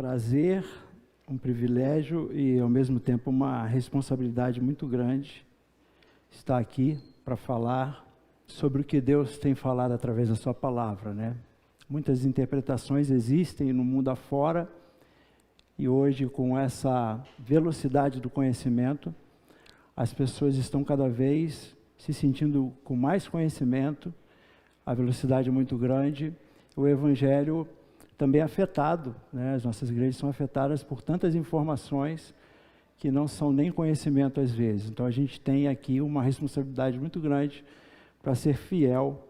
prazer, um privilégio e, ao mesmo tempo, uma responsabilidade muito grande estar aqui para falar sobre o que Deus tem falado através da sua palavra, né? Muitas interpretações existem no mundo afora e hoje, com essa velocidade do conhecimento, as pessoas estão cada vez se sentindo com mais conhecimento, a velocidade é muito grande, o Evangelho também é afetado, né? As nossas igrejas são afetadas por tantas informações que não são nem conhecimento às vezes. Então a gente tem aqui uma responsabilidade muito grande para ser fiel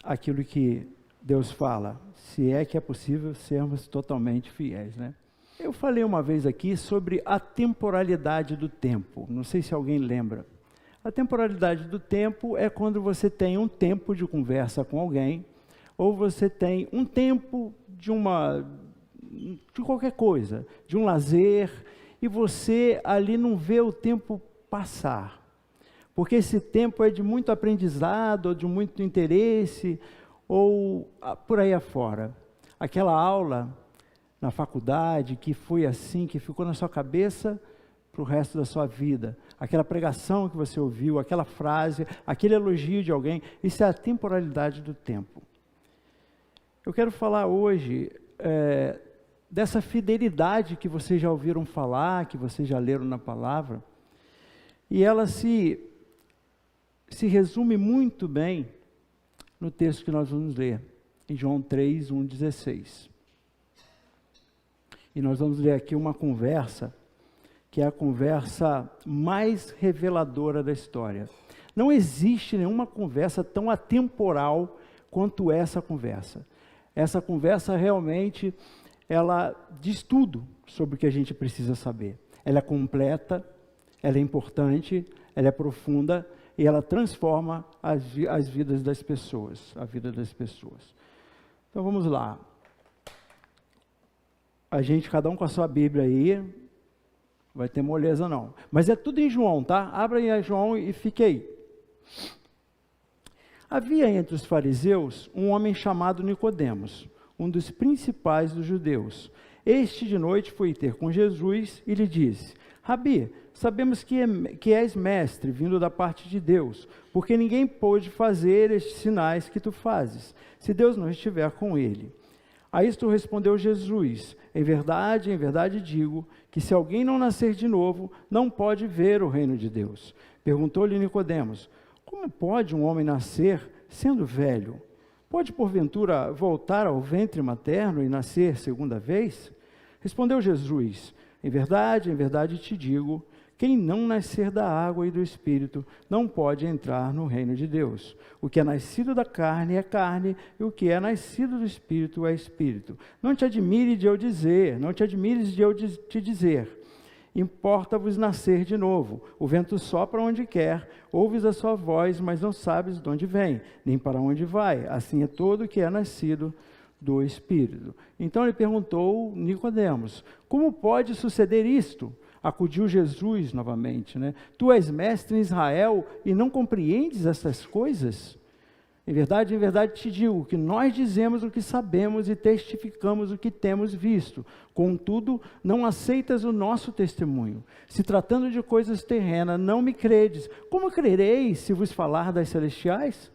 àquilo que Deus fala, se é que é possível sermos totalmente fiéis, né? Eu falei uma vez aqui sobre a temporalidade do tempo, não sei se alguém lembra. A temporalidade do tempo é quando você tem um tempo de conversa com alguém, ou você tem um tempo de qualquer coisa, de um lazer, e você ali não vê o tempo passar, porque esse tempo é de muito aprendizado, ou de muito interesse, ou por aí afora. Aquela aula na faculdade que foi assim, que ficou na sua cabeça para o resto da sua vida, aquela pregação que você ouviu, aquela frase, aquele elogio de alguém, isso é a temporalidade do tempo. Eu quero falar hoje dessa fidelidade que vocês já ouviram falar, que vocês já leram na palavra, e ela se resume muito bem no texto que nós vamos ler, em João 3, 1,16. E nós vamos ler aqui uma conversa, que é a conversa mais reveladora da história. Não existe nenhuma conversa tão atemporal quanto essa conversa. Essa conversa realmente, ela diz tudo sobre o que a gente precisa saber. Ela é completa, ela é importante, ela é profunda e ela transforma as vidas das pessoas, a vida das pessoas. Então vamos lá. Cada um com a sua Bíblia aí, vai ter moleza não. Mas é tudo em João, tá? Abra aí João e fique aí. Havia entre os fariseus um homem chamado Nicodemos, um dos principais dos judeus. Este de noite foi ter com Jesus e lhe disse: Rabi, sabemos que és mestre, vindo da parte de Deus, porque ninguém pôde fazer estes sinais que tu fazes, se Deus não estiver com ele. A isto respondeu Jesus: em verdade digo, que se alguém não nascer de novo, não pode ver o reino de Deus. Perguntou-lhe Nicodemos: como pode um homem nascer sendo velho? Pode porventura voltar ao ventre materno e nascer segunda vez? Respondeu Jesus: em verdade te digo, quem não nascer da água e do Espírito não pode entrar no reino de Deus. O que é nascido da carne é carne, e o que é nascido do Espírito é Espírito. Não te admires de eu te dizer, importa-vos nascer de novo. O vento sopra onde quer, ouves a sua voz, mas não sabes de onde vem, nem para onde vai. Assim é todo o que é nascido do Espírito. Então ele perguntou Nicodemos: como pode suceder isto? Acudiu Jesus novamente, né? Tu és mestre em Israel e não compreendes essas coisas? Em verdade te digo que nós dizemos o que sabemos e testificamos o que temos visto. Contudo, não aceitas o nosso testemunho. Se tratando de coisas terrenas, não me credes. Como crereis se vos falar das celestiais?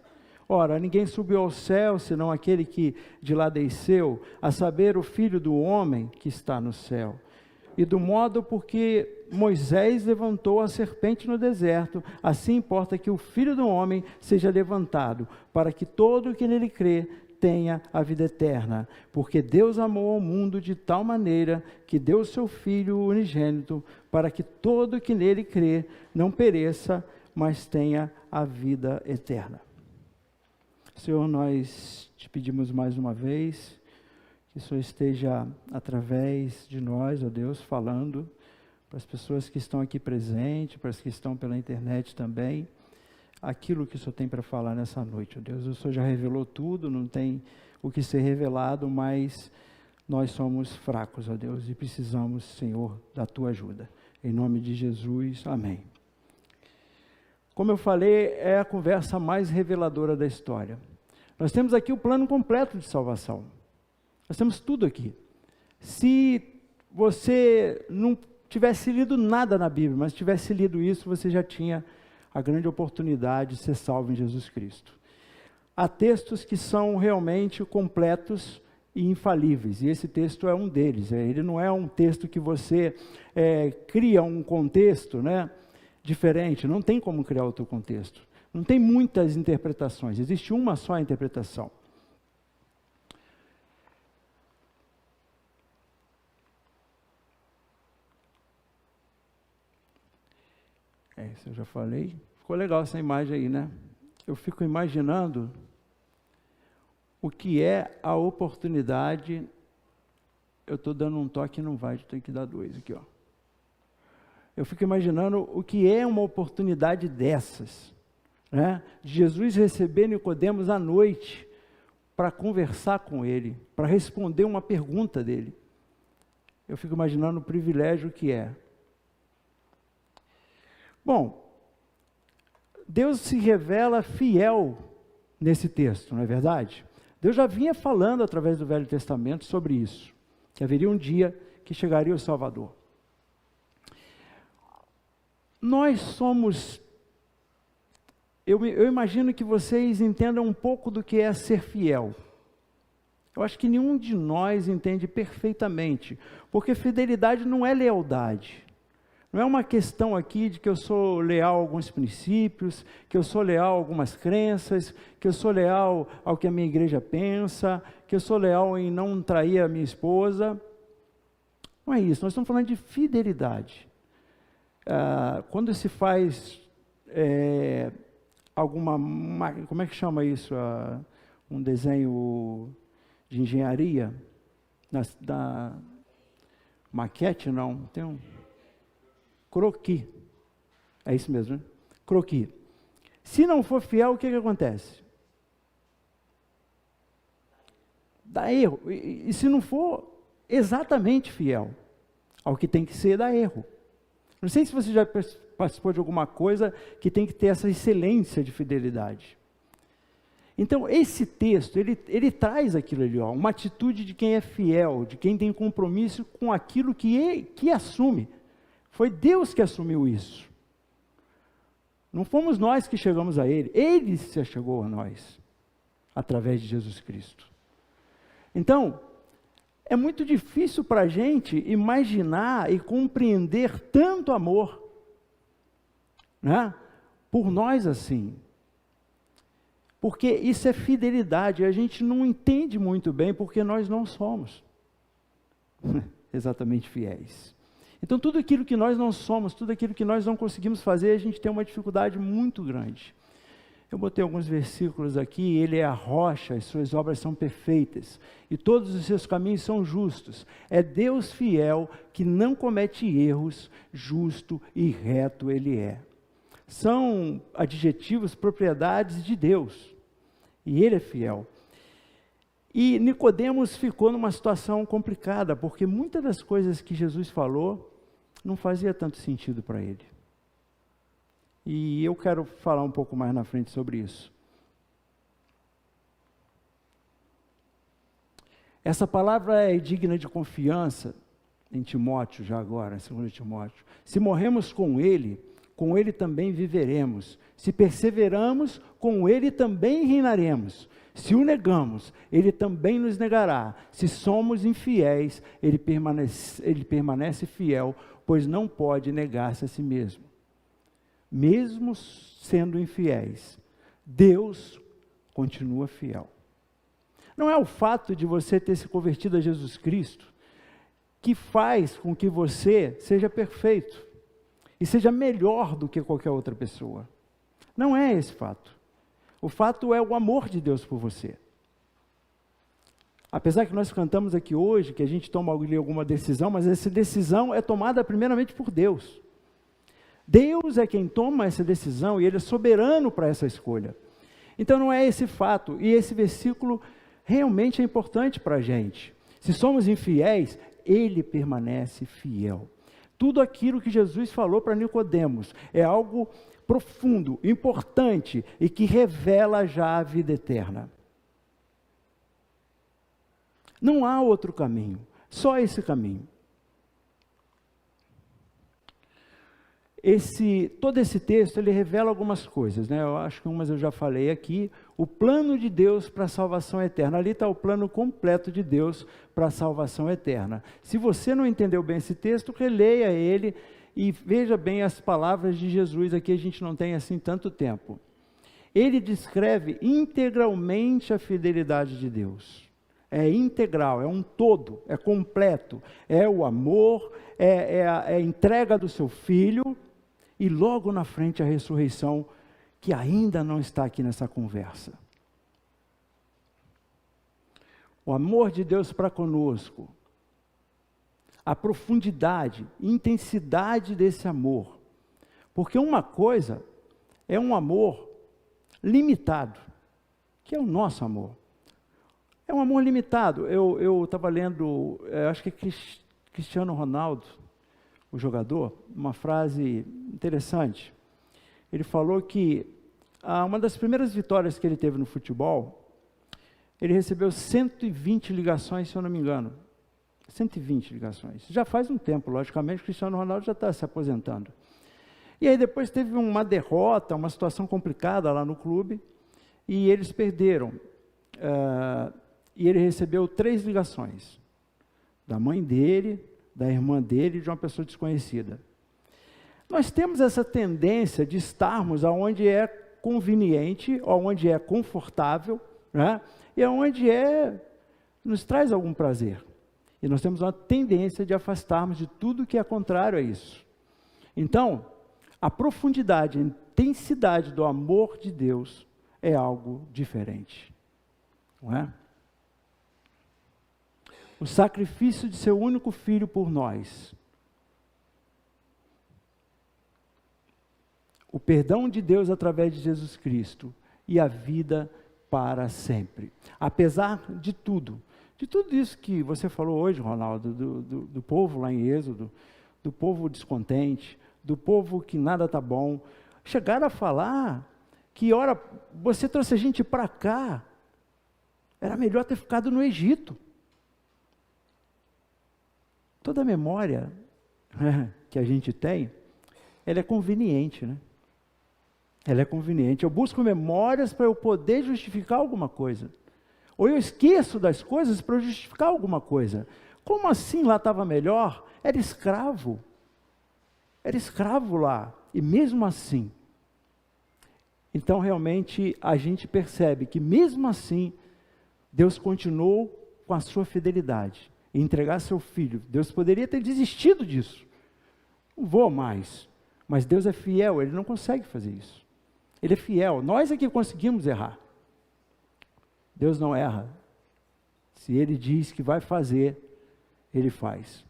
Ora, ninguém subiu ao céu, senão aquele que de lá desceu, a saber, o Filho do homem que está no céu. E do modo porque Moisés levantou a serpente no deserto, assim importa que o Filho do homem seja levantado, para que todo o que nele crê tenha a vida eterna. Porque Deus amou ao mundo de tal maneira que deu o seu Filho unigênito, para que todo o que nele crê não pereça, mas tenha a vida eterna. Senhor, nós te pedimos mais uma vez que o Senhor esteja através de nós, ó Deus, falando para as pessoas que estão aqui presentes, para as que estão pela internet também, aquilo que o Senhor tem para falar nessa noite, ó Deus. O Senhor já revelou tudo, não tem o que ser revelado, mas nós somos fracos, ó Deus, e precisamos, Senhor, da Tua ajuda. Em nome de Jesus, amém. Como eu falei, é a conversa mais reveladora da história. Nós temos aqui o plano completo de salvação. Nós temos tudo aqui. Se você não tivesse lido nada na Bíblia, mas tivesse lido isso, você já tinha a grande oportunidade de ser salvo em Jesus Cristo. Há textos que são realmente completos e infalíveis, e esse texto é um deles. Ele não é um texto que você cria um contexto, né, diferente, não tem como criar outro contexto. Não tem muitas interpretações, existe uma só interpretação. Isso eu já falei. Ficou legal essa imagem aí, né? Eu fico imaginando o que é a oportunidade. Eu estou dando um toque e não vai, tenho que dar dois aqui, ó. Eu fico imaginando o que é uma oportunidade dessas, né? De Jesus receber Nicodemos à noite para conversar com ele, para responder uma pergunta dele. Eu fico imaginando o privilégio que é. Bom, Deus se revela fiel nesse texto, não é verdade? Deus já vinha falando através do Velho Testamento sobre isso, que haveria um dia que chegaria o Salvador. Nós somos, eu imagino que vocês entendam um pouco do que é ser fiel. Eu acho que nenhum de nós entende perfeitamente, porque fidelidade não é lealdade. Não é uma questão aqui de que eu sou leal a alguns princípios, que eu sou leal a algumas crenças, que eu sou leal ao que a minha igreja pensa, que eu sou leal em não trair a minha esposa. Não é isso, nós estamos falando de fidelidade. Quando se faz como é que chama isso? Um desenho de engenharia? Da maquete, não, tem um... Croquis, é isso mesmo, né? Croquis. Se não for fiel, o que acontece? Dá erro. E se não for exatamente fiel ao que tem que ser, dá erro. Não sei se você já participou de alguma coisa que tem que ter essa excelência de fidelidade. Então, esse texto, ele traz aquilo ali, ó, uma atitude de quem é fiel, de quem tem compromisso com aquilo que assume. Foi Deus que assumiu isso. Não fomos nós que chegamos a Ele. Ele se chegou a nós, através de Jesus Cristo. Então, é muito difícil para a gente imaginar e compreender tanto amor, né, por nós assim. Porque isso é fidelidade, a gente não entende muito bem porque nós não somos exatamente fiéis. Então, tudo aquilo que nós não somos, tudo aquilo que nós não conseguimos fazer, a gente tem uma dificuldade muito grande. Eu botei alguns versículos aqui. Ele é a rocha, as suas obras são perfeitas, e todos os seus caminhos são justos. É Deus fiel, que não comete erros, justo e reto Ele é. São adjetivos, propriedades de Deus, e Ele é fiel. E Nicodemos ficou numa situação complicada, porque muitas das coisas que Jesus falou não fazia tanto sentido para ele. E eu quero falar um pouco mais na frente sobre isso. Essa palavra é digna de confiança em Timóteo, já agora, em 2 Timóteo. Se morremos com ele também viveremos. Se perseveramos, com ele também reinaremos. Se o negamos, ele também nos negará. Se somos infiéis, ele permanece fiel, pois não pode negar-se a si mesmo. Mesmo sendo infiéis, Deus continua fiel. Não é o fato de você ter se convertido a Jesus Cristo que faz com que você seja perfeito e seja melhor do que qualquer outra pessoa. Não é esse fato. O fato é o amor de Deus por você. Apesar que nós cantamos aqui hoje, que a gente toma alguma decisão, mas essa decisão é tomada primeiramente por Deus. Deus é quem toma essa decisão e Ele é soberano para essa escolha. Então não é esse fato, e esse versículo realmente é importante para a gente. Se somos infiéis, Ele permanece fiel. Tudo aquilo que Jesus falou para Nicodemos é algo profundo, importante e que revela já a vida eterna. Não há outro caminho. Só esse caminho. Todo esse texto, ele revela algumas coisas, né? Eu acho que umas eu já falei aqui. O plano de Deus para a salvação eterna. Ali está o plano completo de Deus para a salvação eterna. Se você não entendeu bem esse texto, releia ele e veja bem as palavras de Jesus. Aqui a gente não tem assim tanto tempo. Ele descreve integralmente a fidelidade de Deus. É integral, é um todo, é completo. É o amor, é a entrega do seu filho. E logo na frente a ressurreição, que ainda não está aqui nessa conversa. O amor de Deus para conosco, a profundidade, intensidade desse amor. Porque uma coisa é um amor limitado, que é o nosso amor. É um amor limitado. Eu estava lendo, acho que é Cristiano Ronaldo, o jogador, uma frase interessante. Ele falou que uma das primeiras vitórias que ele teve no futebol, ele recebeu 120 ligações, se eu não me engano. 120 ligações. Já faz um tempo, logicamente, o Cristiano Ronaldo já está se aposentando. E aí depois teve uma derrota, uma situação complicada lá no clube, e eles perderam. E ele recebeu 3 ligações, da mãe dele, da irmã dele e de uma pessoa desconhecida. Nós temos essa tendência de estarmos onde é conveniente, onde é confortável, né? E onde nos traz algum prazer. E nós temos uma tendência de afastarmos de tudo que é contrário a isso. Então, a profundidade, a intensidade do amor de Deus é algo diferente, não é? O sacrifício de seu único filho por nós. O perdão de Deus através de Jesus Cristo e a vida para sempre. Apesar de tudo isso que você falou hoje, Ronaldo, do povo lá em Êxodo, do povo descontente, do povo que nada está bom, chegaram a falar que, ora, você trouxe a gente para cá, era melhor ter ficado no Egito. Toda a memória que a gente tem, ela é conveniente, né? Ela é conveniente. Eu busco memórias para eu poder justificar alguma coisa. Ou eu esqueço das coisas para eu justificar alguma coisa. Como assim lá estava melhor? Era escravo. Era escravo lá. E mesmo assim. Então realmente a gente percebe que mesmo assim, Deus continuou com a sua fidelidade. E entregar seu filho. Deus poderia ter desistido disso. Não vou mais. Mas Deus é fiel, Ele não consegue fazer isso. Ele é fiel. Nós é que conseguimos errar. Deus não erra. Se Ele diz que vai fazer, Ele faz.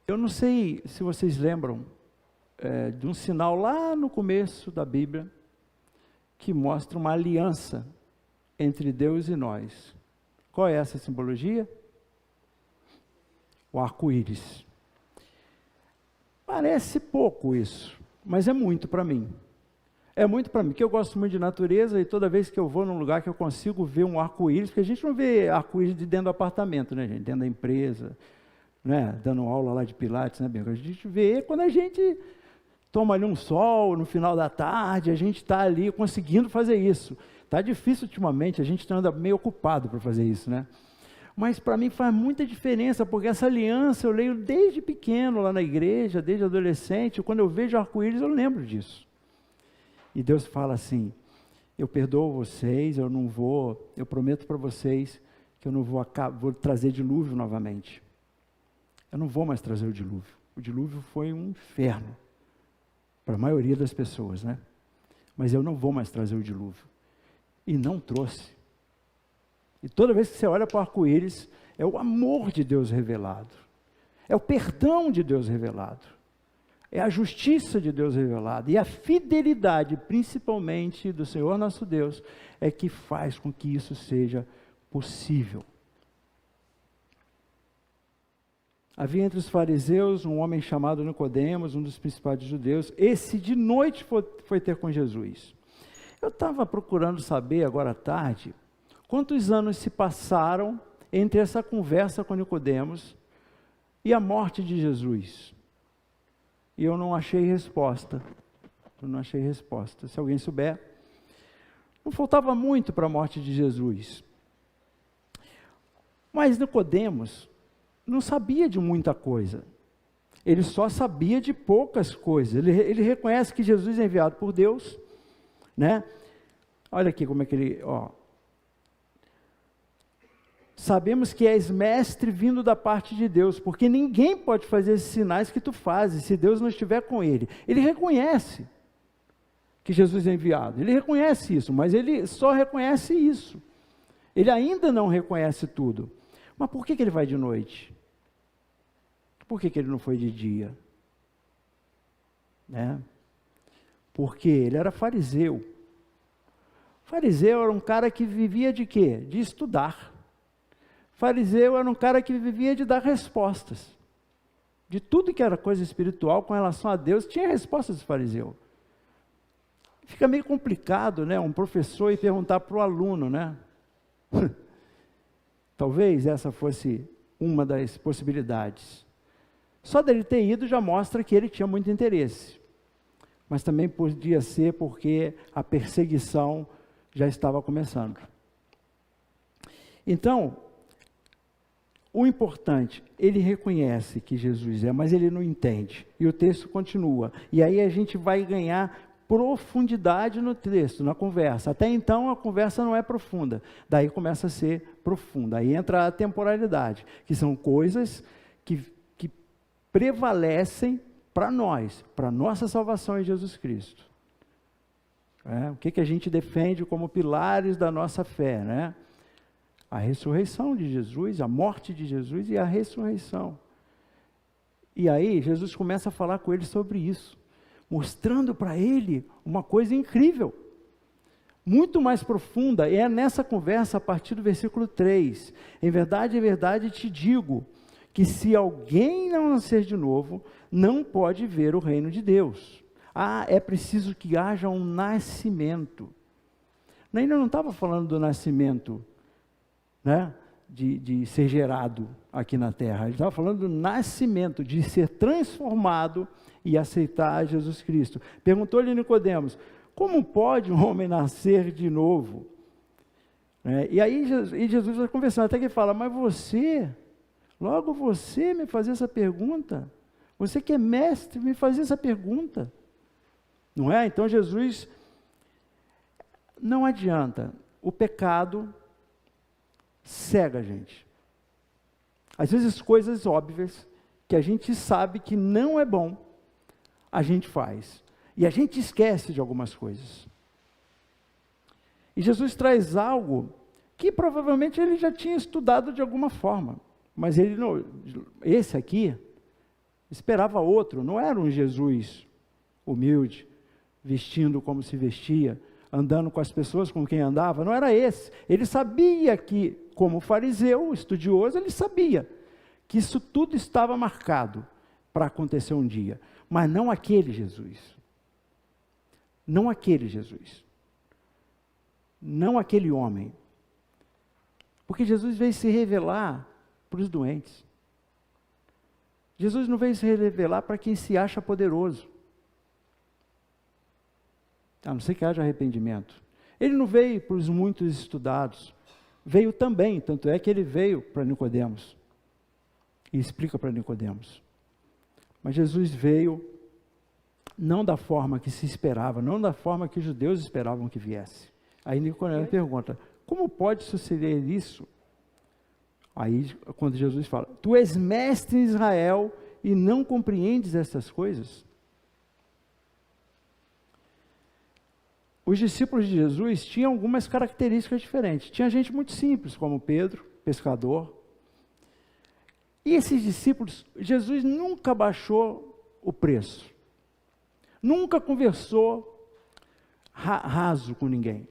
Eu não sei se vocês lembram de um sinal lá no começo da Bíblia, que mostra uma aliança entre Deus e nós. Qual é essa simbologia? O arco-íris. Parece pouco isso, mas é muito para mim. É muito para mim, porque eu gosto muito de natureza e toda vez que eu vou num lugar que eu consigo ver um arco-íris, porque a gente não vê arco-íris de dentro do apartamento, né, gente? Dentro da empresa, né? Dando aula lá de pilates, né, Bianca? A gente vê quando a gente toma ali um sol no final da tarde, a gente está ali conseguindo fazer isso. Está difícil ultimamente, a gente anda meio ocupado para fazer isso, né? Mas para mim faz muita diferença, porque essa aliança eu leio desde pequeno lá na igreja, desde adolescente. Quando eu vejo arco-íris eu lembro disso. E Deus fala assim, eu perdoo vocês, eu prometo para vocês que eu não vou trazer dilúvio novamente. Eu não vou mais trazer o dilúvio. O dilúvio foi um inferno para a maioria das pessoas, né? Mas eu não vou mais trazer o dilúvio. E não trouxe. E toda vez que você olha para o arco-íris, é o amor de Deus revelado. É o perdão de Deus revelado. É a justiça de Deus revelada. E a fidelidade, principalmente do Senhor nosso Deus, é que faz com que isso seja possível. Havia entre os fariseus um homem chamado Nicodemos, um dos principais judeus. Esse de noite foi ter com Jesus. Eu estava procurando saber agora à tarde, quantos anos se passaram entre essa conversa com Nicodemos e a morte de Jesus. E eu não achei resposta. Se alguém souber. Não faltava muito para a morte de Jesus. Mas Nicodemos não sabia de muita coisa. Ele só sabia de poucas coisas. Ele reconhece que Jesus é enviado por Deus, né? Olha aqui como é que ele... Sabemos que és mestre vindo da parte de Deus, porque ninguém pode fazer esses sinais que tu fazes, se Deus não estiver com ele. Ele reconhece que Jesus é enviado, ele reconhece isso, mas ele só reconhece isso. Ele ainda não reconhece tudo. Mas por que ele vai de noite? Por que ele não foi de dia? Né? Porque ele era fariseu. Fariseu era um cara que vivia de quê? De estudar. Fariseu era um cara que vivia de dar respostas. De tudo que era coisa espiritual com relação a Deus, tinha respostas de fariseu. Fica meio complicado, né? Um professor ir perguntar para o aluno, né? Talvez essa fosse uma das possibilidades. Só dele ter ido já mostra que ele tinha muito interesse. Mas também podia ser porque a perseguição já estava começando. Então, o importante, ele reconhece que Jesus é, mas ele não entende. E o texto continua. E aí a gente vai ganhar profundidade no texto, na conversa. Até então a conversa não é profunda. Daí começa a ser profunda. Aí entra a temporalidade, que são coisas que prevalecem para nós, para a nossa salvação em Jesus Cristo. O que a gente defende como pilares da nossa fé, né? A ressurreição de Jesus, a morte de Jesus e a ressurreição. E aí Jesus começa a falar com ele sobre isso, mostrando para ele uma coisa incrível, muito mais profunda. E é nessa conversa, a partir do versículo 3, em verdade, te digo, que se alguém não nascer de novo, não pode ver o reino de Deus. É preciso que haja um nascimento. Ainda não estava falando do nascimento, né, de ser gerado aqui na terra. Ele estava falando do nascimento, de ser transformado e aceitar Jesus Cristo. Perguntou-lhe Nicodemos, como pode um homem nascer de novo? E aí Jesus vai conversando, até que ele fala, mas logo você me fazia essa pergunta? Você que é mestre, me fazia essa pergunta? Não é? Então Jesus, não adianta, o pecado cega a gente. Às vezes coisas óbvias, que a gente sabe que não é bom, a gente faz. E a gente esquece de algumas coisas. E Jesus traz algo que provavelmente ele já tinha estudado de alguma forma. Mas ele não, esse aqui, esperava outro, não era um Jesus humilde, vestindo como se vestia, andando com as pessoas com quem andava, não era esse. Ele sabia que, como fariseu, estudioso, ele sabia que isso tudo estava marcado para acontecer um dia, mas não aquele Jesus. Não aquele Jesus. Não aquele homem. Porque Jesus veio se revelar para os doentes. Jesus não veio se revelar para quem se acha poderoso. A não ser que haja arrependimento. Ele não veio para os muitos estudados. Veio também, tanto é que ele veio para Nicodemos. E explica para Nicodemos. Mas Jesus veio não da forma que se esperava, não da forma que os judeus esperavam que viesse. Aí Nicodemos pergunta, como pode suceder isso? Aí, quando Jesus fala, tu és mestre em Israel e não compreendes essas coisas? Os discípulos de Jesus tinham algumas características diferentes. Tinha gente muito simples, como Pedro, pescador. E esses discípulos, Jesus nunca baixou o preço. Nunca conversou raso com ninguém.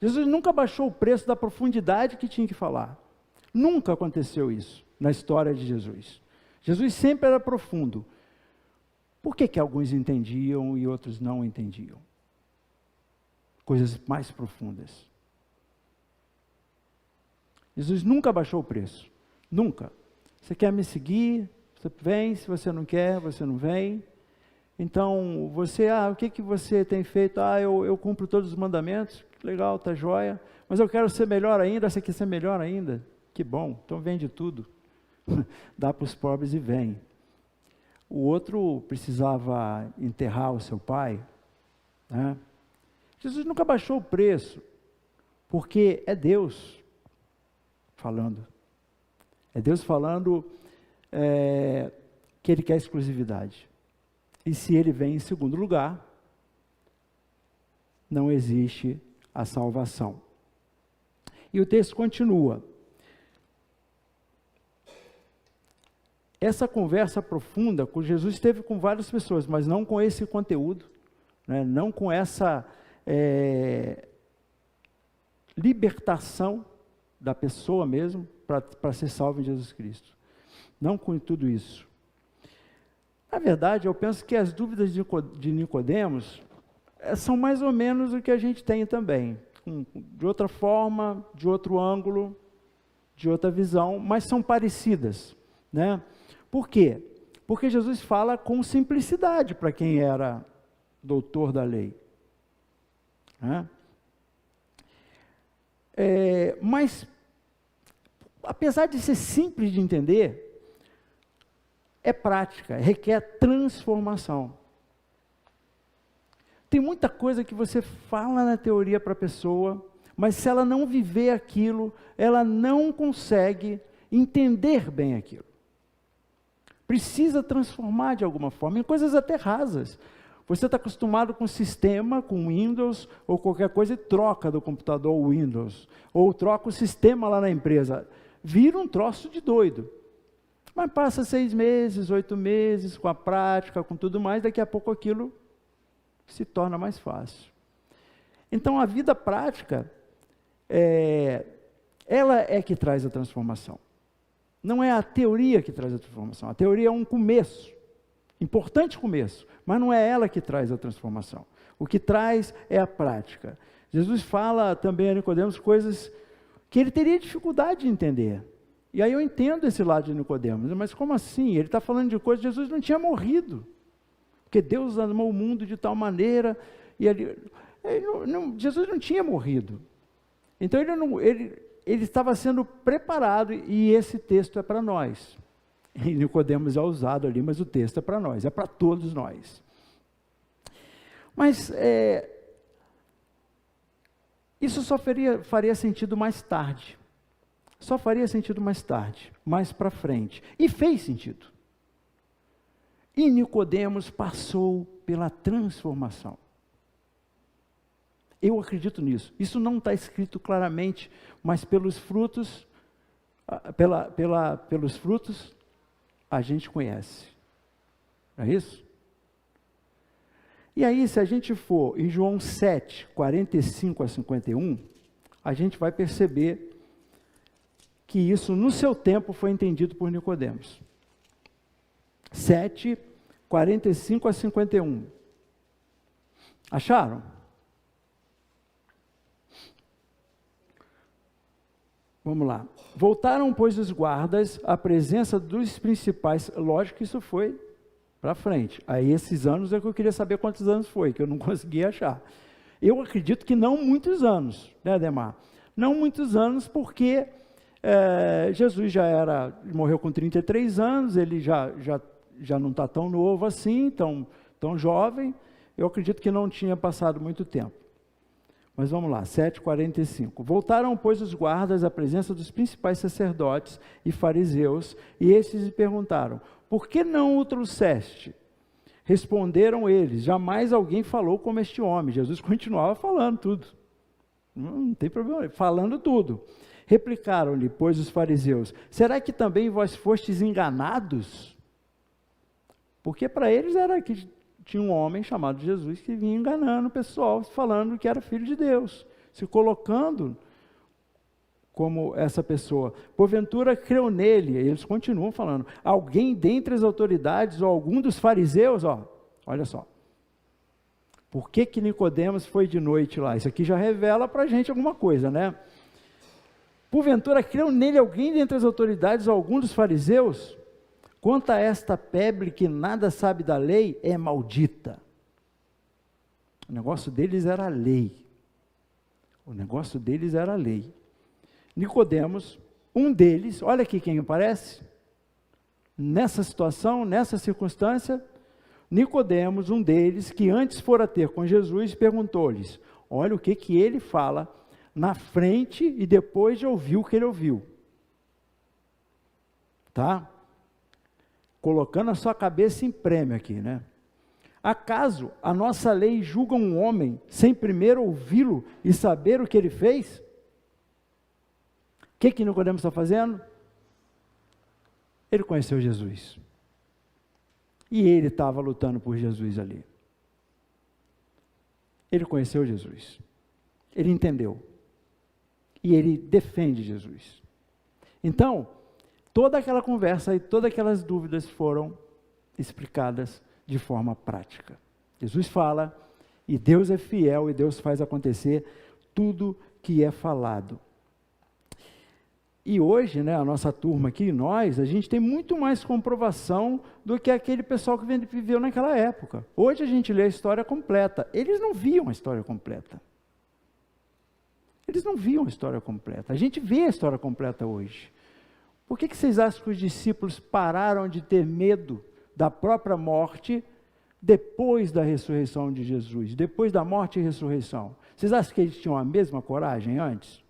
Jesus nunca baixou o preço da profundidade que tinha que falar. Nunca aconteceu isso na história de Jesus. Jesus sempre era profundo. Por que alguns entendiam e outros não entendiam? Coisas mais profundas. Jesus nunca baixou o preço, nunca. Você quer me seguir? Você vem, se você não quer, você não vem. Então, o que você tem feito? Eu cumpro todos os mandamentos, legal, tá joia, mas eu quero ser melhor ainda. Você quer ser melhor ainda? Que bom, então vende tudo, dá para os pobres e vem. O outro precisava enterrar o seu pai, né? Jesus nunca baixou o preço, porque é Deus falando. É Deus falando que Ele quer exclusividade. E se Ele vem em segundo lugar, não existe a salvação. E o texto continua. Essa conversa profunda que Jesus teve com várias pessoas, mas não com esse conteúdo, né? Não com essa libertação da pessoa mesmo, para ser salvo em Jesus Cristo. Não com tudo isso. Na verdade, eu penso que as dúvidas de Nicodemos são mais ou menos o que a gente tem também, de outra forma, de outro ângulo, de outra visão, mas são parecidas, né? Por quê? Porque Jesus fala com simplicidade para quem era doutor da lei, né? Mas, apesar de ser simples de entender, é prática, requer transformação. Tem muita coisa que você fala na teoria para a pessoa, mas se ela não viver aquilo, ela não consegue entender bem aquilo. Precisa transformar de alguma forma, em coisas até rasas. Você está acostumado com o sistema, com Windows, ou qualquer coisa, e troca do computador Windows, ou troca o sistema lá na empresa. Vira um troço de doido. Mas passa 6 meses, 8 meses, com a prática, com tudo mais, daqui a pouco aquilo se torna mais fácil. Então, a vida prática, ela é que traz a transformação. Não é a teoria que traz a transformação. A teoria é um começo, importante começo, mas não é ela que traz a transformação. O que traz é a prática. Jesus fala também a Nicodemos coisas que ele teria dificuldade de entender. E aí eu entendo esse lado de Nicodemos, mas como assim? Ele está falando de coisas, Jesus não tinha morrido, porque Deus amou o mundo de tal maneira, e Jesus não tinha morrido. Então ele estava sendo preparado, e esse texto é para nós. E Nicodemos é usado ali, mas o texto é para nós, é para todos nós. Mas isso só faria sentido mais tarde. Só faria sentido mais tarde, mais para frente. E fez sentido. E Nicodemos passou pela transformação. Eu acredito nisso. Isso não está escrito claramente, mas pelos frutos, pelos frutos a gente conhece. Não é isso? E aí, se a gente for em João 7, 45 a 51, a gente vai perceber que isso, no seu tempo, foi entendido por Nicodemos. 7, 45 a 51. Acharam? Vamos lá. Voltaram, pois, os guardas à presença dos principais. Lógico que isso foi para frente. Aí, esses anos é que eu queria saber quantos anos foi, que eu não consegui achar. Eu acredito que não muitos anos, né, Ademar? Não muitos anos, porque Jesus morreu com 33 anos, ele já não está tão novo assim, tão jovem. Eu acredito que não tinha passado muito tempo. Mas vamos lá, 7:45. Voltaram, pois, os guardas à presença dos principais sacerdotes e fariseus, e estes lhe perguntaram: por que não o trouxeste? Responderam eles: jamais alguém falou como este homem. Jesus continuava falando tudo. Não tem problema, falando tudo. Replicaram-lhe, pois, os fariseus: será que também vós fostes enganados? Porque para eles era que tinha um homem chamado Jesus que vinha enganando o pessoal, falando que era filho de Deus, se colocando como essa pessoa. Porventura creu nele, e eles continuam falando, alguém dentre as autoridades ou algum dos fariseus, olha só. Por que Nicodemos foi de noite lá? Isso aqui já revela para a gente alguma coisa, né? Porventura creu nele alguém dentre as autoridades ou algum dos fariseus? Quanto a esta pebre que nada sabe da lei, é maldita. O negócio deles era a lei. O negócio deles era a lei. Nicodemos, um deles, olha aqui quem aparece. Nessa situação, nessa circunstância, Nicodemos, um deles, que antes fora ter com Jesus, perguntou-lhes, olha o que ele fala na frente e depois de ouvir o que ele ouviu. Tá? Colocando a sua cabeça em prêmio aqui, né? Acaso a nossa lei julga um homem sem primeiro ouvi-lo e saber o que ele fez? O que Nicodemos está fazendo? Ele conheceu Jesus. E ele estava lutando por Jesus ali. Ele conheceu Jesus. Ele entendeu. E ele defende Jesus. Então, toda aquela conversa e todas aquelas dúvidas foram explicadas de forma prática. Jesus fala, e Deus é fiel, e Deus faz acontecer tudo que é falado. E hoje, né, a nossa turma aqui, a gente tem muito mais comprovação do que aquele pessoal que viveu naquela época. Hoje a gente lê a história completa. Eles não viam a história completa. Eles não viam a história completa. A gente vê a história completa hoje. Por que vocês acham que os discípulos pararam de ter medo da própria morte depois da ressurreição de Jesus? Depois da morte e ressurreição. Vocês acham que eles tinham a mesma coragem antes?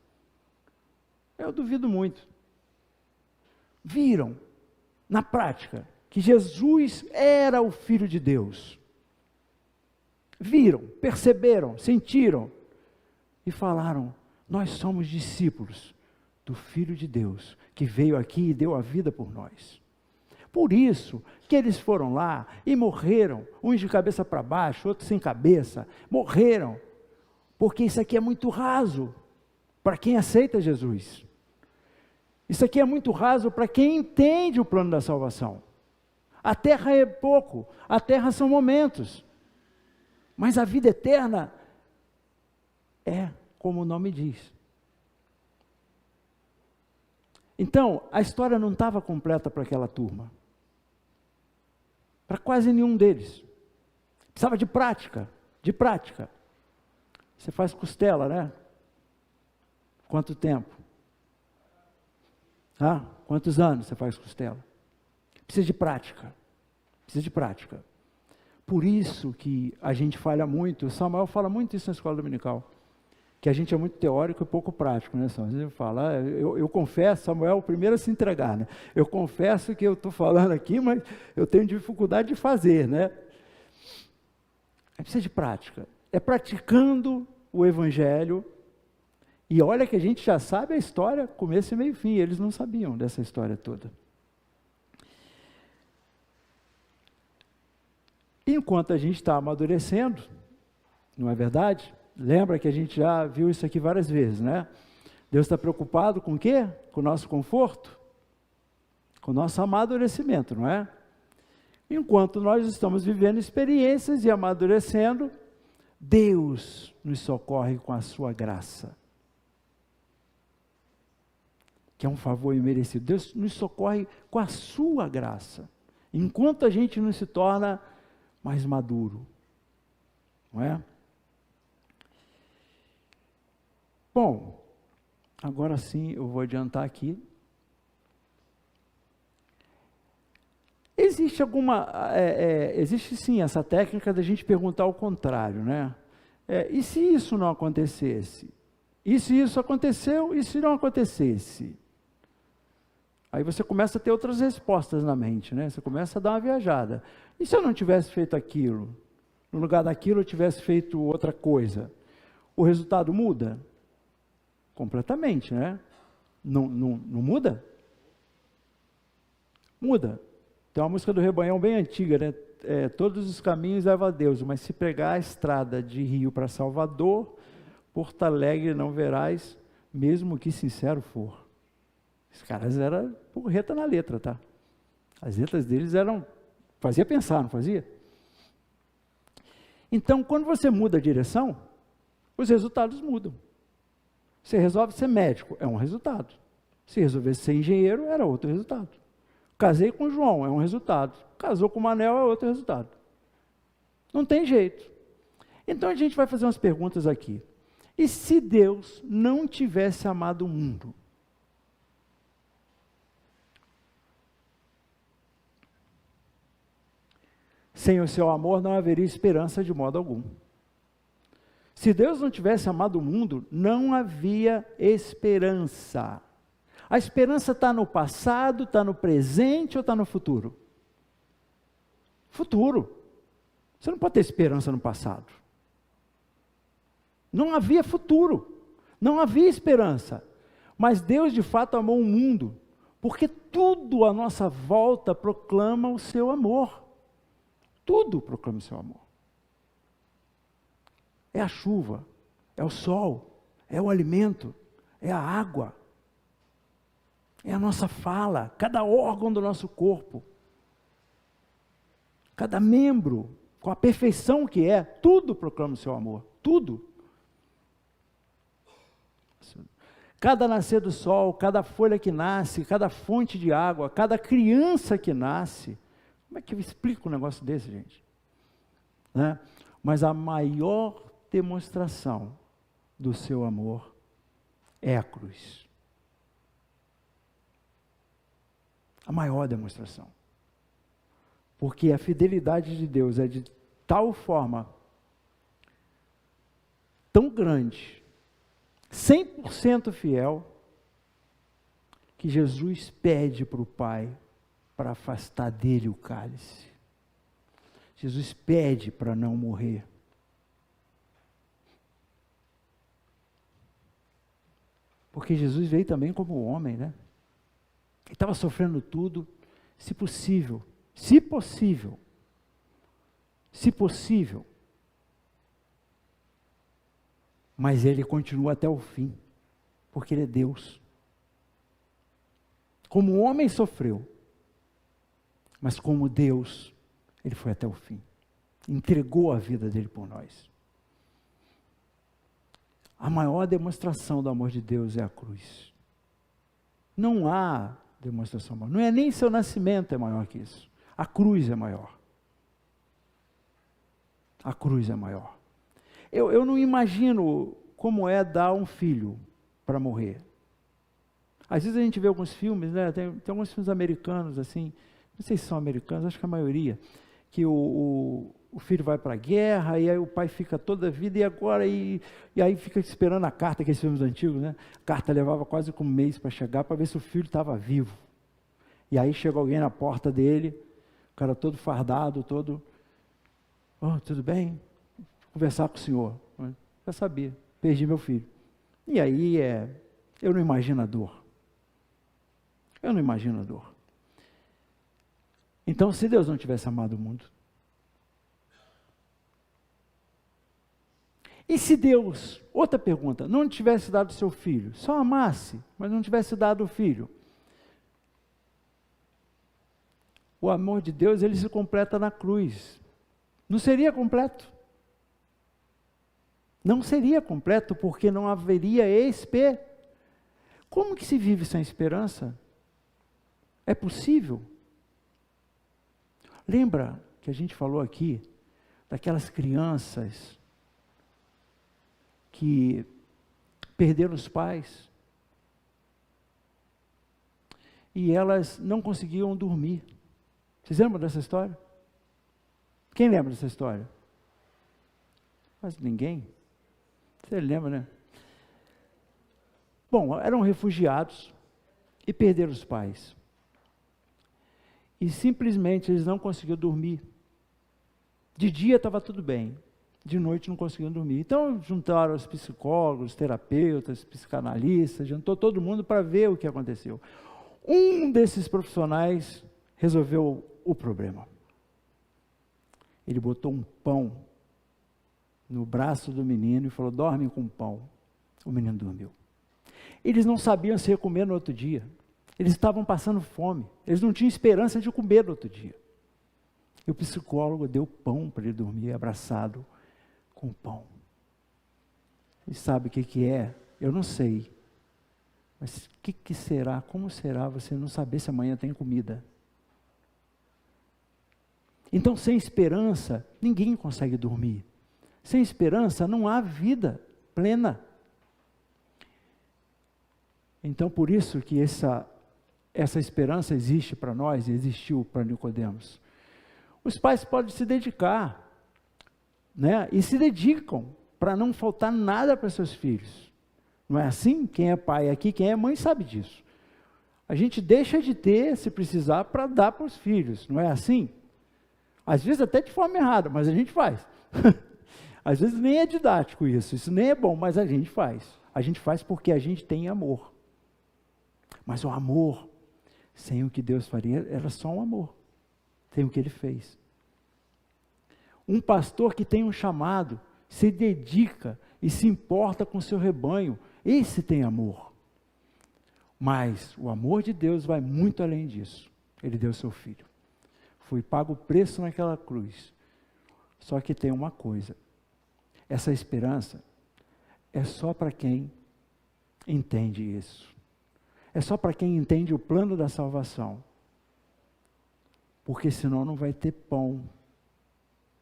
Eu duvido muito. Viram, na prática, que Jesus era o Filho de Deus. Viram, perceberam, sentiram e falaram, nós somos discípulos do Filho de Deus, que veio aqui e deu a vida por nós. Por isso que eles foram lá e morreram, uns de cabeça para baixo, outros sem cabeça, morreram, porque isso aqui é muito raso para quem aceita Jesus. Isso aqui é muito raso para quem entende o plano da salvação. A terra é pouco, a terra são momentos, mas a vida eterna é como o nome diz. Então, a história não estava completa para aquela turma. Para quase nenhum deles. Precisava de prática, de prática. Você faz costela, né? Quanto tempo? Quantos anos você faz costela? Precisa de prática. Precisa de prática. Por isso que a gente falha muito. O Samuel fala muito isso na escola dominical. Que a gente é muito teórico e pouco prático, né, Samuel? Ele fala, eu confesso, Samuel é o primeiro a se entregar, né? Eu confesso que eu estou falando aqui, mas eu tenho dificuldade de fazer, né? Precisa de prática. É praticando o Evangelho. E olha que a gente já sabe a história, começo e meio fim, eles não sabiam dessa história toda. Enquanto a gente está amadurecendo, não é verdade? Lembra que a gente já viu isso aqui várias vezes, né? Deus está preocupado com o quê? Com o nosso conforto? Com o nosso amadurecimento, não é? Enquanto nós estamos vivendo experiências e amadurecendo, Deus nos socorre com a sua graça. Que é um favor imerecido. Deus nos socorre com a sua graça, enquanto a gente não se torna mais maduro, não é? Bom, agora sim eu vou adiantar aqui. Existe existe sim essa técnica da gente perguntar o contrário, né? E se isso não acontecesse? E se isso aconteceu? E se não acontecesse? Aí você começa a ter outras respostas na mente, né? Você começa a dar uma viajada. E se eu não tivesse feito aquilo? No lugar daquilo eu tivesse feito outra coisa? O resultado muda? Completamente, né? Não muda? Muda. Tem uma música do Rebanhão bem antiga, né? Todos os caminhos levam a Deus, mas se pegar a estrada de Rio para Salvador, Porto Alegre não verás, mesmo que sincero for. Os caras eram porreta na letra, tá? As letras deles fazia pensar, não fazia? Então, quando você muda a direção, os resultados mudam. Você resolve ser médico, é um resultado. Se resolvesse ser engenheiro, era outro resultado. Casei com o João, é um resultado. Casou com o Manel, é outro resultado. Não tem jeito. Então a gente vai fazer umas perguntas aqui. E se Deus não tivesse amado o mundo? Sem o seu amor não haveria esperança de modo algum. Se Deus não tivesse amado o mundo, não havia esperança. A esperança está no passado, está no presente ou está no futuro? Futuro. Você não pode ter esperança no passado. Não havia futuro, não havia esperança. Mas Deus de fato amou o mundo, porque tudo à nossa volta proclama o seu amor. Tudo proclama o seu amor. É a chuva, é o sol, é o alimento, é a água, é a nossa fala, cada órgão do nosso corpo, cada membro, com a perfeição que é, tudo proclama o seu amor, tudo. Cada nascer do sol, cada folha que nasce, cada fonte de água, cada criança que nasce. Como é que eu explico um negócio desse, gente? Né? Mas a maior demonstração do seu amor é a cruz. A maior demonstração. Porque a fidelidade de Deus é de tal forma, tão grande, 100% fiel, que Jesus pede para o Pai para afastar dele o cálice. Jesus pede para não morrer. Porque Jesus veio também como homem, né? Ele estava sofrendo tudo, se possível, mas ele continua até o fim, porque ele é Deus. Como homem sofreu, mas como Deus, ele foi até o fim, entregou a vida dele por nós. A maior demonstração do amor de Deus é a cruz. Não há demonstração maior, não é nem seu nascimento é maior que isso, a cruz é maior. A cruz é maior. Eu não imagino como é dar um filho para morrer. Às vezes a gente vê alguns filmes, né? Tem alguns filmes americanos, assim, não sei se são americanos, acho que a maioria, que o filho vai para a guerra, e aí o pai fica toda a vida, e aí fica esperando a carta, aqueles filmes antigos, né? A carta levava quase um mês para chegar, para ver se o filho estava vivo. E aí chega alguém na porta dele, o cara todo fardado, oh, tudo bem? Vou conversar com o senhor. Já sabia, perdi meu filho. E aí eu não imagino a dor. Eu não imagino a dor. Então, se Deus não tivesse amado o mundo, e se Deus, outra pergunta, não tivesse dado seu filho, só amasse, mas não tivesse dado o filho, o amor de Deus, ele se completa na cruz. Não seria completo. Não seria completo, porque não haveria esperança. Como que se vive sem esperança? É possível? Lembra que a gente falou aqui daquelas crianças que perderam os pais e elas não conseguiam dormir. Vocês lembram dessa história? Quem lembra dessa história? Quase ninguém. Você lembra, né? Bom, eram refugiados e perderam os pais. E simplesmente eles não conseguiam dormir. De dia estava tudo bem, de noite não conseguiam dormir. Então juntaram os psicólogos, terapeutas, psicanalistas, juntou todo mundo para ver o que aconteceu. Um desses profissionais resolveu o problema. Ele botou um pão no braço do menino e falou: dorme com pão. O menino dormiu. Eles não sabiam se ia comer no outro dia. Eles estavam passando fome. Eles não tinham esperança de comer no outro dia. E o psicólogo deu pão para ele dormir abraçado com pão. E sabe o que é Eu não sei. Mas o que será? Como será você não saber se amanhã tem comida? Então, sem esperança, ninguém consegue dormir. Sem esperança, não há vida plena. Então, por isso que essa esperança existe para nós, e existiu para Nicodemos. Os pais podem se dedicar, né? E se dedicam para não faltar nada para seus filhos. Não é assim? Quem é pai aqui, quem é mãe sabe disso. A gente deixa de ter, se precisar, para dar para os filhos, não é assim? Às vezes até de forma errada, mas a gente faz. Às vezes nem é didático isso nem é bom, mas a gente faz. A gente faz porque a gente tem amor. Mas o amor, sem o que Deus faria, era só um amor. Sem o que Ele fez. Um pastor que tem um chamado, se dedica e se importa com o seu rebanho, esse tem amor. Mas o amor de Deus vai muito além disso. Ele deu seu filho. Foi pago o preço naquela cruz. Só que tem uma coisa. Essa esperança é só para quem entende isso. É só para quem entende o plano da salvação. Porque senão não vai ter pão.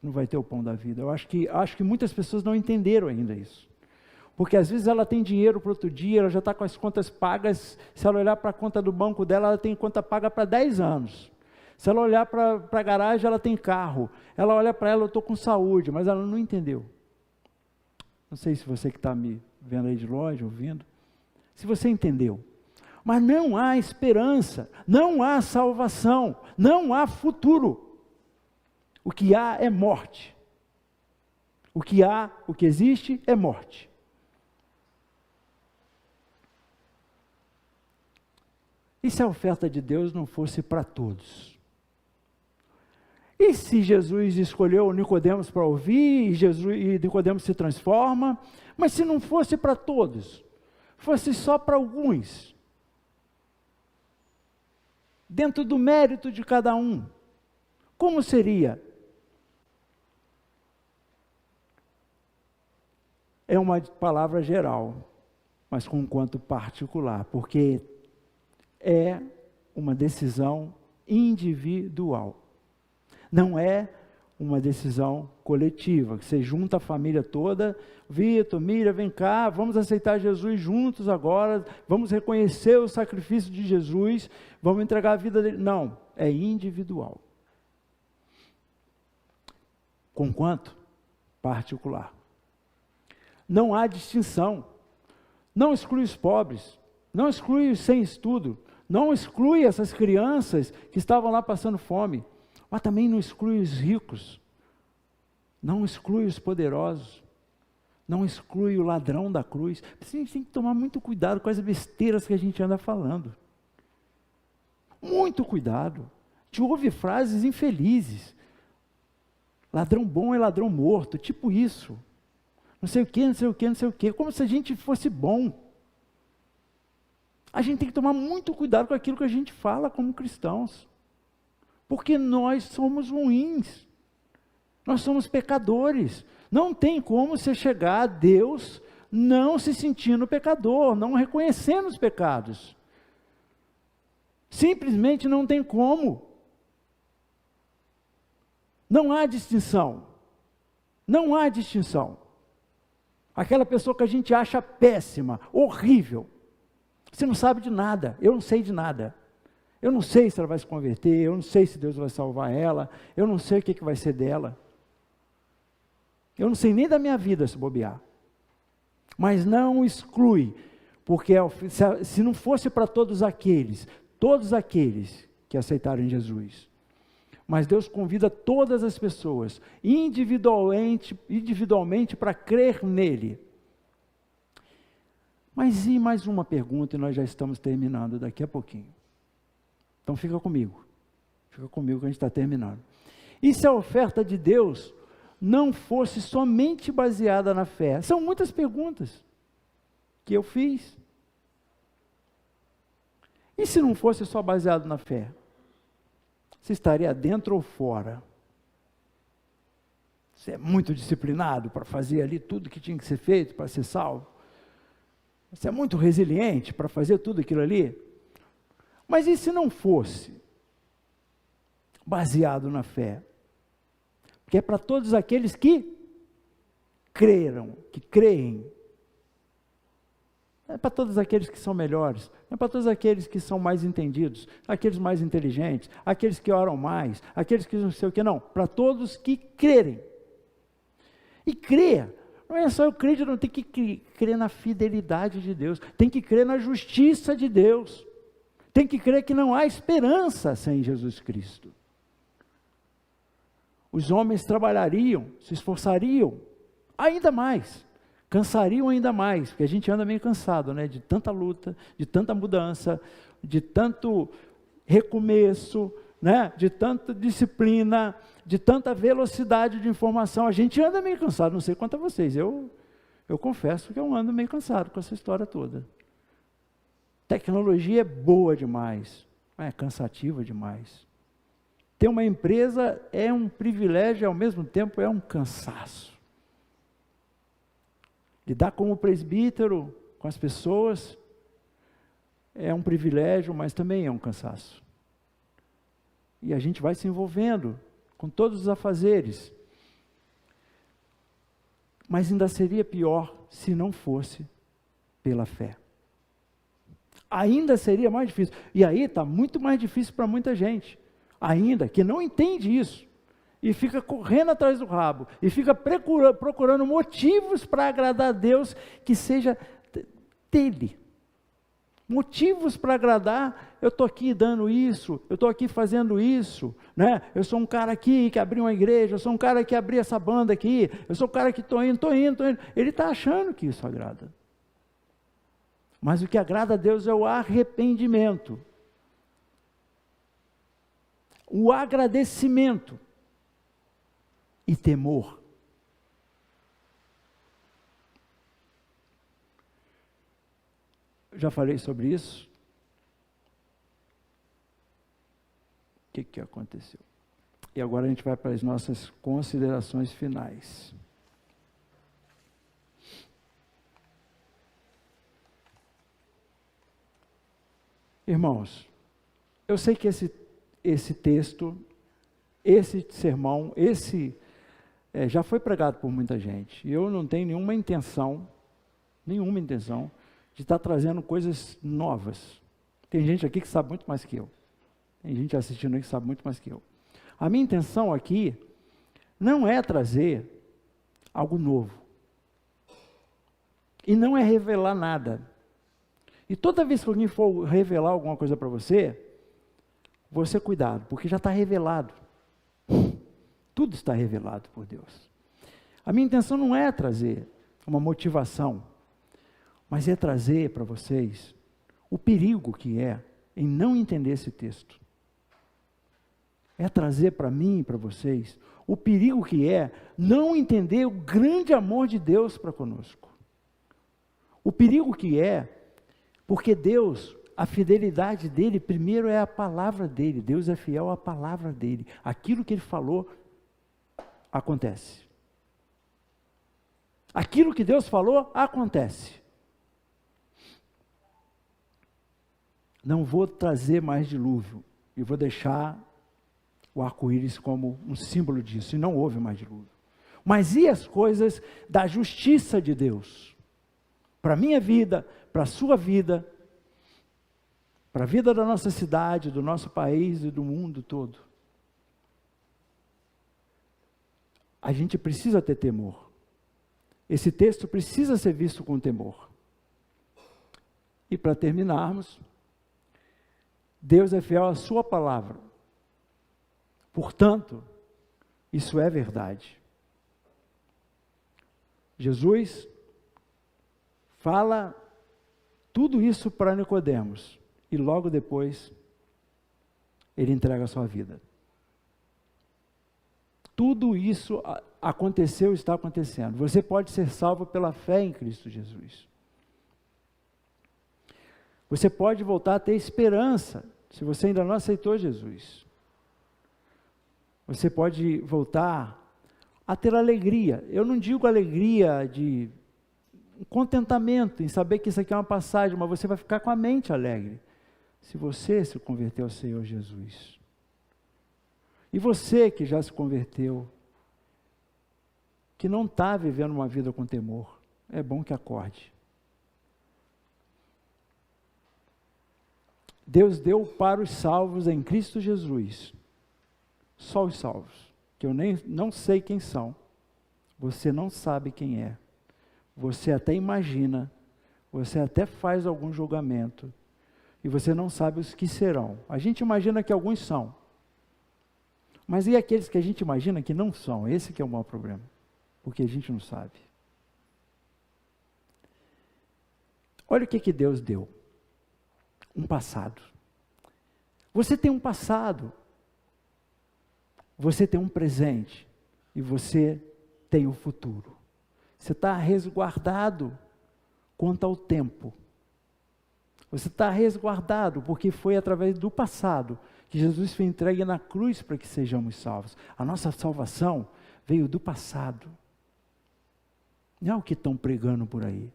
Não vai ter o pão da vida. Eu acho que muitas pessoas não entenderam ainda isso. Porque às vezes ela tem dinheiro para outro dia, ela já está com as contas pagas. Se ela olhar para a conta do banco dela, ela tem conta paga para 10 anos. Se ela olhar para a garagem, ela tem carro. Ela olha para ela, eu estou com saúde, mas ela não entendeu. Não sei se você que está me vendo aí de longe, ouvindo, se você entendeu. Mas não há esperança, não há salvação, não há futuro. O que há é morte. O que existe é morte. E se a oferta de Deus não fosse para todos? E se Jesus escolheu Nicodemos para ouvir, e Nicodemos se transforma, mas se não fosse para todos, fosse só para alguns, dentro do mérito de cada um, como seria? É uma palavra geral, mas com um quanto particular, porque é uma decisão individual. Não é uma decisão coletiva, que você junta a família toda, Vitor, Miriam, vem cá, vamos aceitar Jesus juntos agora, vamos reconhecer o sacrifício de Jesus, vamos entregar a vida dele. Não, é individual. Conquanto particular. Não há distinção. Não exclui os pobres, não exclui os sem estudo, não exclui essas crianças que estavam lá passando fome, mas também não exclui os ricos, não exclui os poderosos, não exclui o ladrão da cruz. A gente tem que tomar muito cuidado com as besteiras que a gente anda falando. Muito cuidado. A gente ouve frases infelizes. Ladrão bom é ladrão morto, tipo isso. Não sei o que, não sei o que, não sei o que, como se a gente fosse bom. A gente tem que tomar muito cuidado com aquilo que a gente fala como cristãos. Porque nós somos ruins. Nós somos pecadores. Não tem como você chegar a Deus não se sentindo pecador, não reconhecendo os pecados. Simplesmente não tem como. Não há distinção. Não há distinção. Aquela pessoa que a gente acha péssima, horrível. Você não sabe de nada, eu não sei de nada. Eu não sei se ela vai se converter, eu não sei se Deus vai salvar ela, eu não sei o que vai ser dela. Eu não sei nem da minha vida se bobear. Mas não exclui, porque se não fosse para todos aqueles que aceitaram Jesus, mas Deus convida todas as pessoas, individualmente para crer nele. Mas e mais uma pergunta, e nós já estamos terminando daqui a pouquinho. Então fica comigo que a gente está terminando. E se a oferta de Deus não fosse somente baseada na fé? São muitas perguntas que eu fiz. E se não fosse só baseado na fé? Você estaria dentro ou fora? Você é muito disciplinado para fazer ali tudo que tinha que ser feito para ser salvo? Você é muito resiliente para fazer tudo aquilo ali. Mas e se não fosse baseado na fé? Porque é para todos aqueles que creram, que creem. Não é para todos aqueles que são melhores, não é para todos aqueles que são mais entendidos, aqueles mais inteligentes, aqueles que oram mais, aqueles que não sei o que, não. Para todos que crerem. E crer, não é só eu crer, não tem que crer na fidelidade de Deus, tem que crer na justiça de Deus, tem que crer que não há esperança sem Jesus Cristo. Os homens trabalhariam, se esforçariam ainda mais, cansariam ainda mais, porque a gente anda meio cansado, né? De tanta luta, de tanta mudança, de tanto recomeço, né? De tanta disciplina, de tanta velocidade de informação. A gente anda meio cansado, não sei quanto a vocês, eu confesso que eu ando meio cansado com essa história toda. Tecnologia é boa demais, é cansativa demais. Ter uma empresa é um privilégio, ao mesmo tempo é um cansaço. Lidar como presbítero com as pessoas é um privilégio, mas também é um cansaço. E a gente vai se envolvendo com todos os afazeres. Mas ainda seria pior se não fosse pela fé. Ainda seria mais difícil. E aí está muito mais difícil para muita gente. Ainda que não entende isso. E fica correndo atrás do rabo. E fica procurando motivos para agradar a Deus que seja dele. Motivos para agradar, eu estou aqui dando isso, eu estou aqui fazendo isso, né? Eu sou um cara aqui que abriu uma igreja, eu sou um cara que abriu essa banda aqui, eu sou um cara que estou indo. Ele está achando que isso agrada. Mas o que agrada a Deus é o arrependimento, o agradecimento e temor. Já falei sobre isso. O que aconteceu? E agora a gente vai para as nossas considerações finais. Irmãos, eu sei que esse texto, esse sermão, já foi pregado por muita gente. E eu não tenho nenhuma intenção de estar trazendo coisas novas. Tem gente aqui que sabe muito mais que eu. Tem gente assistindo aí que sabe muito mais que eu. A minha intenção aqui não é trazer algo novo. E não é revelar nada. E toda vez que alguém for revelar alguma coisa para você cuidado, porque já está revelado. Tudo está revelado por Deus. A minha intenção não é trazer uma motivação, mas é trazer para vocês o perigo que é em não entender esse texto. É trazer para mim e para vocês o perigo que é não entender o grande amor de Deus para conosco. O perigo que é, porque Deus, a fidelidade dele, primeiro é a palavra dele. Deus é fiel à palavra dele. Aquilo que ele falou, acontece. Aquilo que Deus falou, acontece. Não vou trazer mais dilúvio, e vou deixar o arco-íris como um símbolo disso, e não houve mais dilúvio. Mas e as coisas da justiça de Deus? Para a minha vida, para a sua vida, para a vida da nossa cidade, do nosso país e do mundo todo. A gente precisa ter temor. Esse texto precisa ser visto com temor. E para terminarmos, Deus é fiel à sua palavra. Portanto, isso é verdade. Jesus fala tudo isso para Nicodemos e logo depois ele entrega a sua vida. Tudo isso aconteceu e está acontecendo. Você pode ser salvo pela fé em Cristo Jesus. Você pode voltar a ter esperança, se você ainda não aceitou Jesus. Você pode voltar a ter alegria. Eu não digo alegria de contentamento em saber que isso aqui é uma passagem, mas você vai ficar com a mente alegre se você se converter ao Senhor Jesus. E você que já se converteu, que não está vivendo uma vida com temor, é bom que acorde. Deus deu para os salvos em Cristo Jesus, só os salvos, que eu não sei quem são, você não sabe quem é, você até imagina, você até faz algum julgamento, e você não sabe os que serão. A gente imagina que alguns são, mas e aqueles que a gente imagina que não são? Esse que é o maior problema, porque a gente não sabe. Olha o que Deus deu. Um passado. Você tem um passado, você tem um presente, e você tem o futuro. Você está resguardado quanto ao tempo. Você está resguardado porque foi através do passado que Jesus foi entregue na cruz para que sejamos salvos. A nossa salvação veio do passado. Não é o que estão pregando por aí.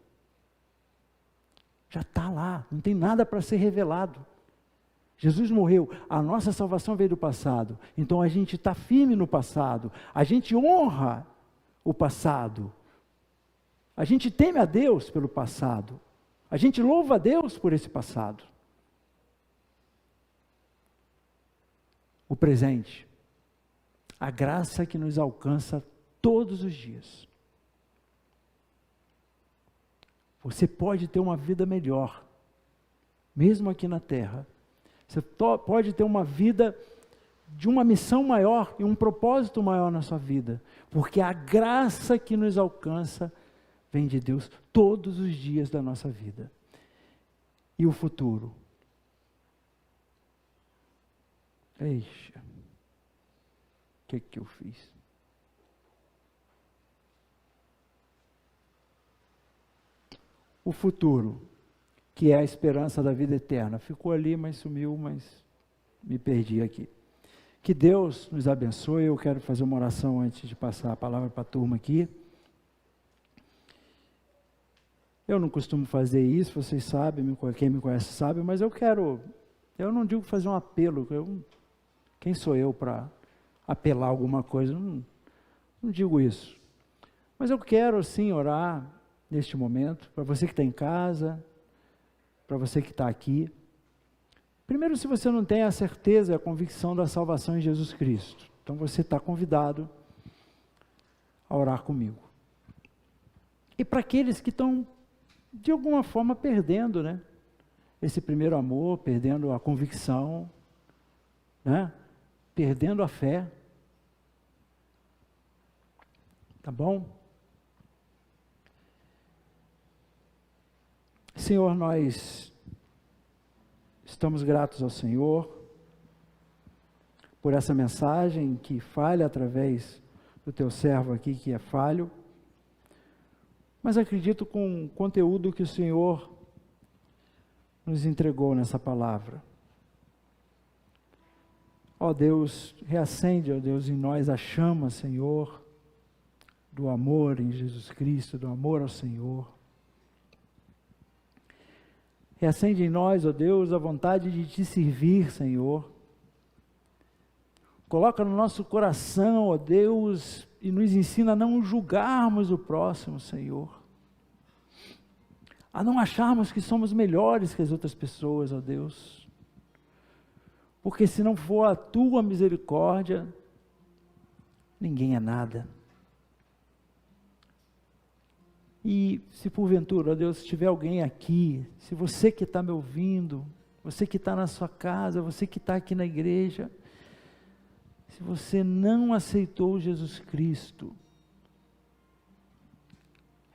Já está lá, não tem nada para ser revelado. Jesus morreu, a nossa salvação veio do passado, então a gente está firme no passado, a gente honra o passado, a gente teme a Deus pelo passado, a gente louva a Deus por esse passado. O presente, a graça que nos alcança todos os dias. Você pode ter uma vida melhor, mesmo aqui na terra. Você pode ter uma vida de uma missão maior e um propósito maior na sua vida, porque a graça que nos alcança vem de Deus todos os dias da nossa vida. E o futuro? Eixa, o que eu fiz? O futuro, que é a esperança da vida eterna. Ficou ali, mas sumiu, mas me perdi aqui. Que Deus nos abençoe. Eu quero fazer uma oração antes de passar a palavra para a turma aqui. Eu não costumo fazer isso, vocês sabem, quem me conhece sabe, mas eu não digo fazer um apelo, quem sou eu para apelar alguma coisa, não digo isso. Mas eu quero sim orar neste momento, para você que está em casa, para você que está aqui. Primeiro, se você não tem a certeza e a convicção da salvação em Jesus Cristo, então você está convidado a orar comigo. E para aqueles que estão, de alguma forma, perdendo, né? Esse primeiro amor, perdendo a convicção, né? Perdendo a fé. Tá bom? Senhor, nós estamos gratos ao Senhor por essa mensagem que falha através do teu servo aqui, que é falho, mas acredito com o conteúdo que o Senhor nos entregou nessa palavra. Ó Deus, reacende, ó Deus, em nós a chama, Senhor, do amor em Jesus Cristo, do amor ao Senhor. Reacende em nós, ó Deus, a vontade de te servir, Senhor. Coloca no nosso coração, ó Deus, e nos ensina a não julgarmos o próximo, Senhor. A não acharmos que somos melhores que as outras pessoas, ó Deus. Porque se não for a tua misericórdia, ninguém é nada. E se porventura, ó Deus, se tiver alguém aqui, se você que está me ouvindo, você que está na sua casa, você que está aqui na igreja, se você não aceitou Jesus Cristo,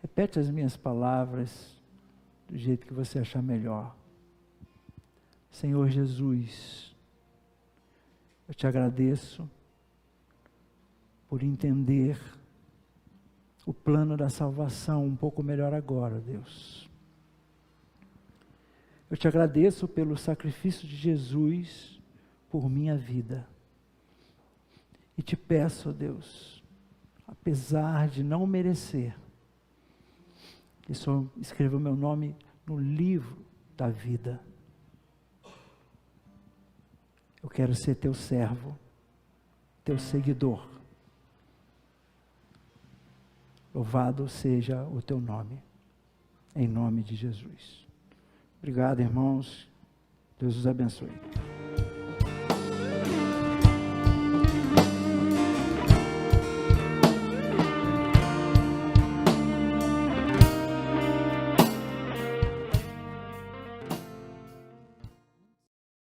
repete as minhas palavras do jeito que você achar melhor. Senhor Jesus, eu te agradeço por entender o plano da salvação um pouco melhor agora, Deus. Eu te agradeço pelo sacrifício de Jesus por minha vida. E te peço, Deus, apesar de não merecer, E Senhor, escreva o meu nome no livro da vida. Eu quero ser teu servo, teu seguidor. Louvado seja o teu nome, em nome de Jesus. Obrigado, irmãos. Deus os abençoe.